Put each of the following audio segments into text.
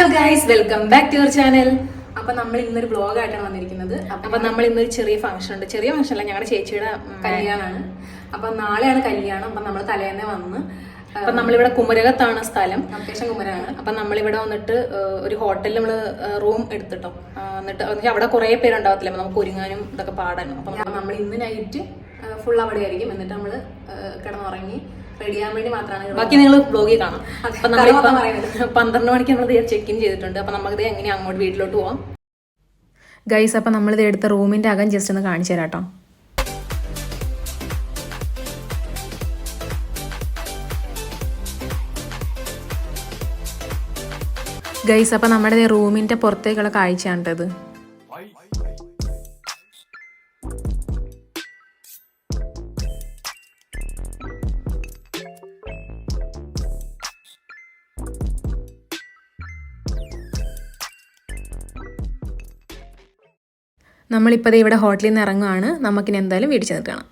Hello guys, welcome back to your channel. അപ്പൊ നമ്മൾ ഇന്നൊരു വ്ളോഗ് ആയിട്ടാണ് വന്നിരിക്കുന്നത്. അപ്പൊ നമ്മൾ ഇന്നൊരു ചെറിയ ഫംഗ്ഷൻ ഉണ്ട്. ചെറിയ ഫംഗ്ഷൻ അല്ല, ഞങ്ങളുടെ ചേച്ചിയുടെ കല്യാണമാണ്. അപ്പൊ നാളെയാണ് കല്യാണം. അപ്പൊ നമ്മൾ തലേന്നെ വന്ന് അപ്പൊ നമ്മളിവിടെ കുമരകത്താണ് സ്ഥലം, ലൊക്കേഷൻ കുമരകമാണ്. അപ്പൊ നമ്മളിവിടെ വന്നിട്ട് ഒരു ഹോട്ടലിൽ നമ്മള് റൂം എടുത്തിട്ടോ. എന്നിട്ട് അവിടെ കുറെ പേരുണ്ടാവത്തില്ല, അപ്പൊ നമുക്ക് ഒരുങ്ങാനും ഇതൊക്കെ പാടാനും. അപ്പൊ നമ്മൾ ഇന്ന് നൈറ്റ് ഫുൾ അവിടെ ആയിരിക്കും. എന്നിട്ട് നമ്മള് കിടന്നുറങ്ങി റെഡിയാൻ വേണ്ടി മാത്രമാണ്. ബാക്കി നിങ്ങൾ ബ്ലോഗിൽ കാണാം. അപ്പൊ നമ്മൾ 12 മണിക്ക് നമ്മൾ ചെക്ക് ഇൻ ചെയ്തിട്ടുണ്ട്. അപ്പൊ നമുക്കിത് എങ്ങനെയാ അങ്ങോട്ട് വീട്ടിലോട്ട് പോവാം ഗൈസ്. അപ്പൊ നമ്മളിത് എടുത്ത റൂമിന്റെ അകം ജസ്റ്റ് ഒന്ന് കാണിച്ചു തരാം കേട്ടോ. ഗൈസ്, അപ്പൊ നമ്മുടെ റൂമിന്റെ പുറത്തേക്കുള്ള കാഴ്ചയാണിട്ടത്. നമ്മളിപ്പോൾ ഇവിടെ ഹോട്ടലിൽ നിന്ന് ഇറങ്ങുകയാണ്. നമുക്കിനി എന്തായാലും വീട്ടിൽ ചെന്നിട്ട് കാണാം.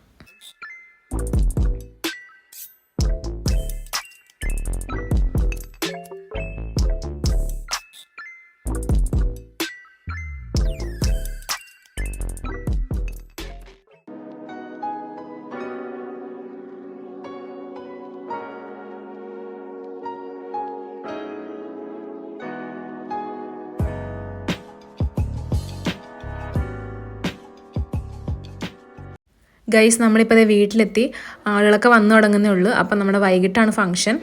ഗൈസ്, നമ്മളിപ്പോൾ അതേ വീട്ടിലെത്തി. ആളുകളൊക്കെ വന്നു തുടങ്ങുന്നേ ഉള്ളൂ. അപ്പം നമ്മുടെ വൈകിട്ടാണ് ഫംഗ്ഷൻ.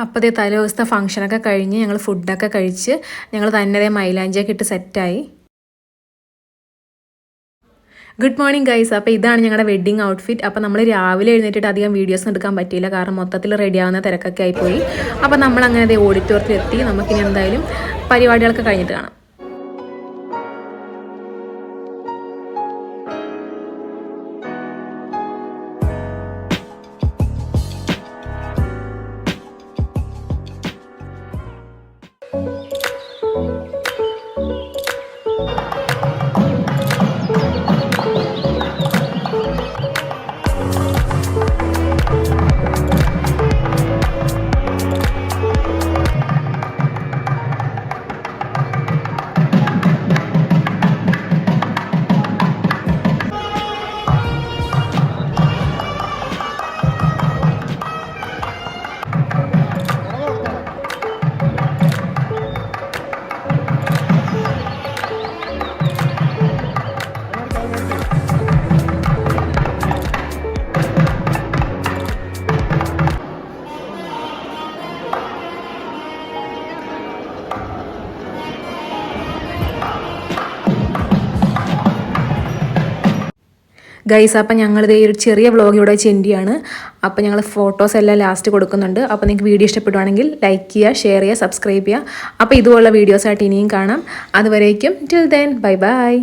അപ്പോൾ അതേ തലേ ദിവസത്തെ ഫംഗ്ഷനൊക്കെ കഴിഞ്ഞ് ഞങ്ങൾ ഫുഡൊക്കെ കഴിച്ച് ഞങ്ങൾ തന്നെ മൈലാഞ്ചിയൊക്കെ ഇട്ട് സെറ്റായി. Good morning guys. അപ്പോൾ ഇതാണ് ഞങ്ങളുടെ വെഡ്ഡിങ് ഔട്ട്ഫിറ്റ്. അപ്പോൾ നമ്മൾ രാവിലെ എഴുന്നേറ്റിട്ട് അധികം വീഡിയോസ് എടുക്കാൻ പറ്റിയില്ല, കാരണം മൊത്തത്തിൽ റെഡിയാവുന്ന തിരക്കൊക്കെ ആയിപ്പോയി. അപ്പോൾ നമ്മൾ അങ്ങനെ ഓഡിറ്റോറിയത്തിൽ എത്തി. നമുക്കിനി എന്തായാലും പരിപാടികളൊക്കെ കഴിഞ്ഞിട്ട് കാണാം. ഗൈസ്, അപ്പം ഞങ്ങളിത് ഒരു ചെറിയ വ്ളോഗ് ഇവിടെ വെച്ച് എൻഡ് ചെയ്യാണ്. അപ്പം ഞങ്ങൾ ഫോട്ടോസ് എല്ലാം ലാസ്റ്റ് കൊടുക്കുന്നുണ്ട്. അപ്പോൾ നിങ്ങൾക്ക് വീഡിയോ ഇഷ്ടപ്പെടുവാണെങ്കിൽ ലൈക്ക് ചെയ്യുക, ഷെയർ ചെയ്യുക, സബ്സ്ക്രൈബ് ചെയ്യുക. അപ്പോൾ ഇതുപോലുള്ള വീഡിയോസായിട്ട് ഇനിയും കാണാം. അതുവരേക്കും ടിൽ ദെൻ ബൈ ബൈ.